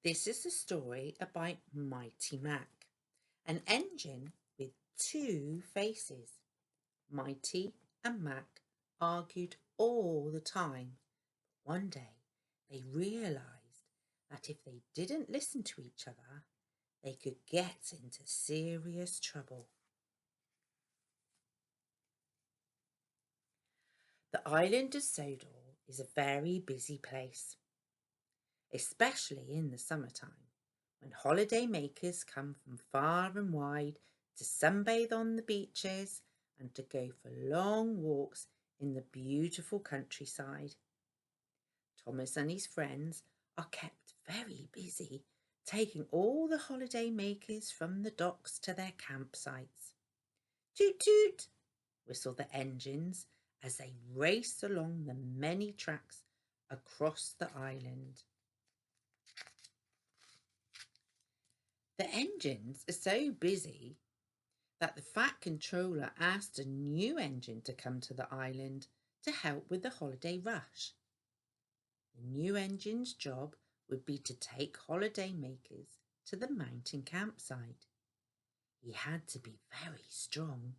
This is the story about Mighty Mac, an engine with two faces. Mighty and Mac argued all the time. One day they realised that if they didn't listen to each other, they could get into serious trouble. The island of Sodor is a very busy place, especially in the summertime, when holiday makers come from far and wide to sunbathe on the beaches and to go for long walks in the beautiful countryside. Thomas and his friends are kept very busy, taking all the holiday makers from the docks to their campsites. Toot toot! Whistle the engines as they race along the many tracks across the island. The engines are so busy that the Fat Controller asked a new engine to come to the island to help with the holiday rush. The new engine's job would be to take holiday makers to the mountain campsite. He had to be very strong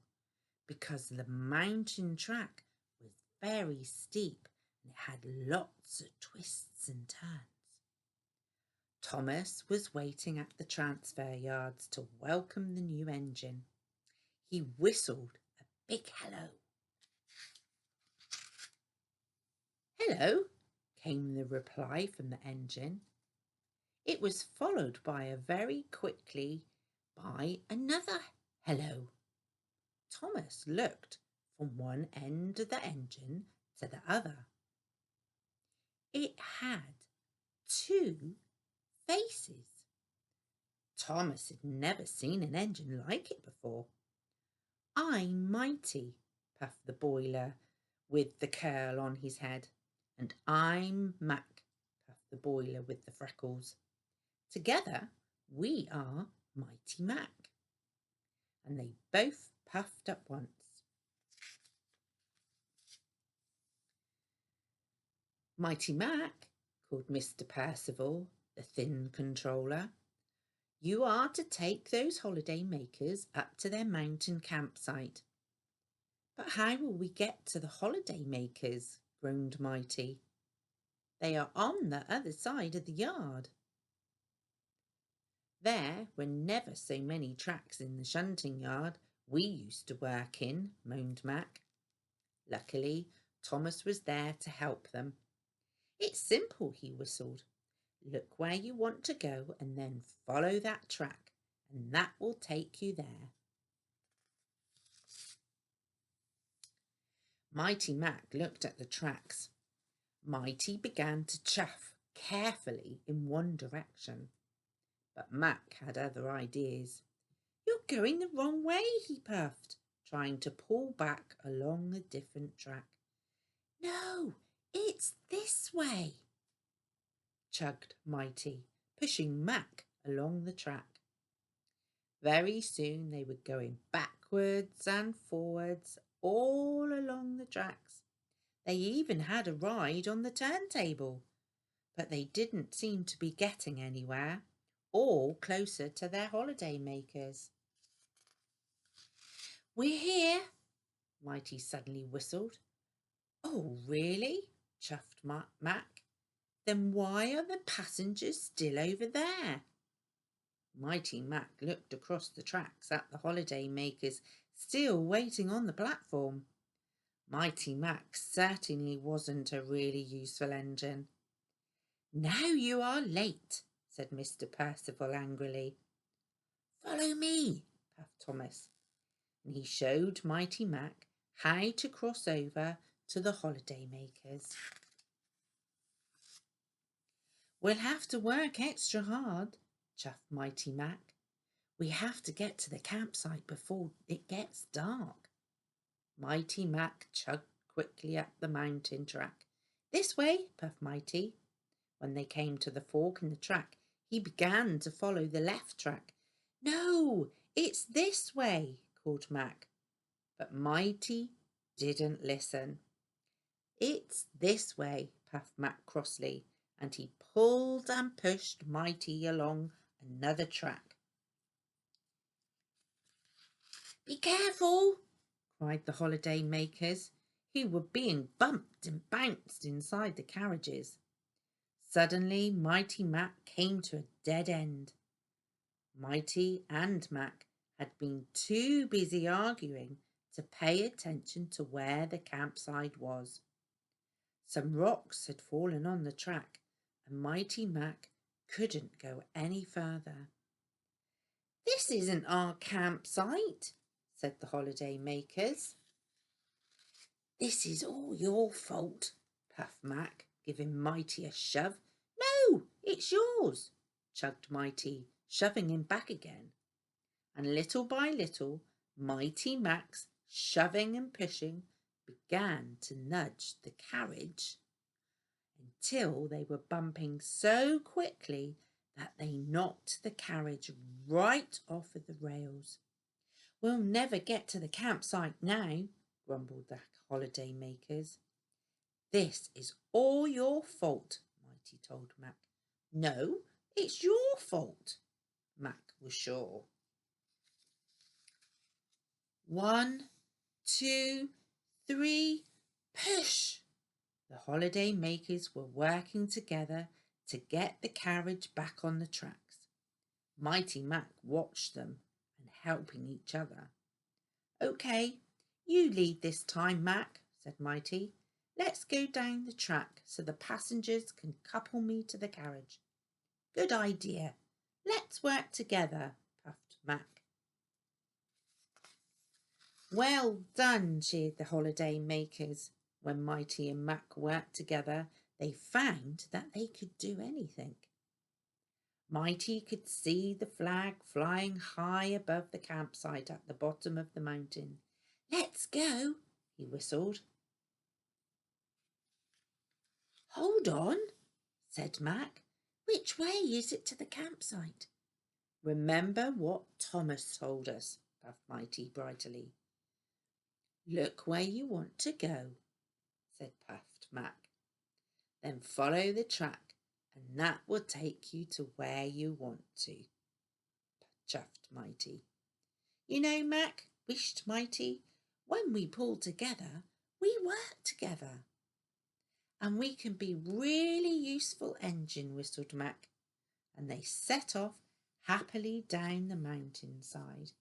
because the mountain track was very steep and it had lots of twists and turns. Thomas was waiting at the transfer yards to welcome the new engine. He whistled a big hello. Hello, came the reply from the engine. It was followed by a very quickly by another hello. Thomas looked from one end of the engine to the other. It had two faces. Thomas had never seen an engine like it before. I'm Mighty, puffed the boiler with the curl on his head. And I'm Mac, puffed the boiler with the freckles. Together we are Mighty Mac. And they both puffed at once. Mighty Mac, called Mr. Percival, the thin controller, you are to take those holiday makers up to their mountain campsite. But how will we get to the holiday makers? Groaned Mighty. They are on the other side of the yard. There were never so many tracks in the shunting yard we used to work in, moaned Mac. Luckily, Thomas was there to help them. It's simple, he whistled. Look where you want to go and then follow that track, and that will take you there. Mighty Mac looked at the tracks. Mighty began to chuff carefully in one direction, but Mac had other ideas. You're going the wrong way, he puffed, trying to pull back along a different track. No, it's this way, chugged Mighty, pushing Mac along the track. Very soon they were going backwards and forwards all along the tracks. They even had a ride on the turntable, but they didn't seem to be getting anywhere or closer to their holiday makers. We're here, Mighty suddenly whistled. Oh, really? Chuffed Mac. Then why are the passengers still over there? Mighty Mac looked across the tracks at the holiday makers still waiting on the platform. Mighty Mac certainly wasn't a really useful engine. Now you are late, said Mr. Percival angrily. Follow me, puffed Thomas, and he showed Mighty Mac how to cross over to the holiday makers. We'll have to work extra hard, chuffed Mighty Mac. We have to get to the campsite before it gets dark. Mighty Mac chugged quickly up the mountain track. This way, puffed Mighty. When they came to the fork in the track, he began to follow the left track. No, it's this way, called Mac. But Mighty didn't listen. It's this way, puffed Mac crossly, and he pulled and pushed Mighty along another track. "Be careful!" cried the holiday makers, who were being bumped and bounced inside the carriages. Suddenly Mighty Mac came to a dead end. Mighty and Mac had been too busy arguing to pay attention to where the campsite was. Some rocks had fallen on the track, and Mighty Mac couldn't go any further. "This isn't our campsite," said the holiday makers. "This is all your fault," puffed Mac, giving Mighty a shove. "No, it's yours," chugged Mighty, shoving him back again. And little by little, Mighty Mac's shoving and pushing began to nudge the carriage until they were bumping so quickly that they knocked the carriage right off of the rails. "We'll never get to the campsite now," grumbled the holiday makers. "This is all your fault," Mighty told Mac. "No, it's your fault," Mac was sure. 1, 2, 3, push! The holiday makers were working together to get the carriage back on the tracks. Mighty Mac watched them and helping each other. "OK, you lead this time, Mac," said Mighty. "Let's go down the track so the passengers can couple me to the carriage." "Good idea. Let's work together," puffed Mac. "Well done," cheered the holiday makers. When Mighty and Mac worked together, they found that they could do anything. Mighty could see the flag flying high above the campsite at the bottom of the mountain. "Let's go," he whistled. "Hold on," said Mac. "Which way is it to the campsite?" "Remember what Thomas told us," puffed Mighty brightly. "Look where you want to go," said puffed Mac. "Then follow the track, and that will take you to where you want to," chuffed Mighty. "You know, Mac," wished Mighty, "when we pull together, we work together." "And we can be really useful engine," whistled Mac, and they set off happily down the mountainside.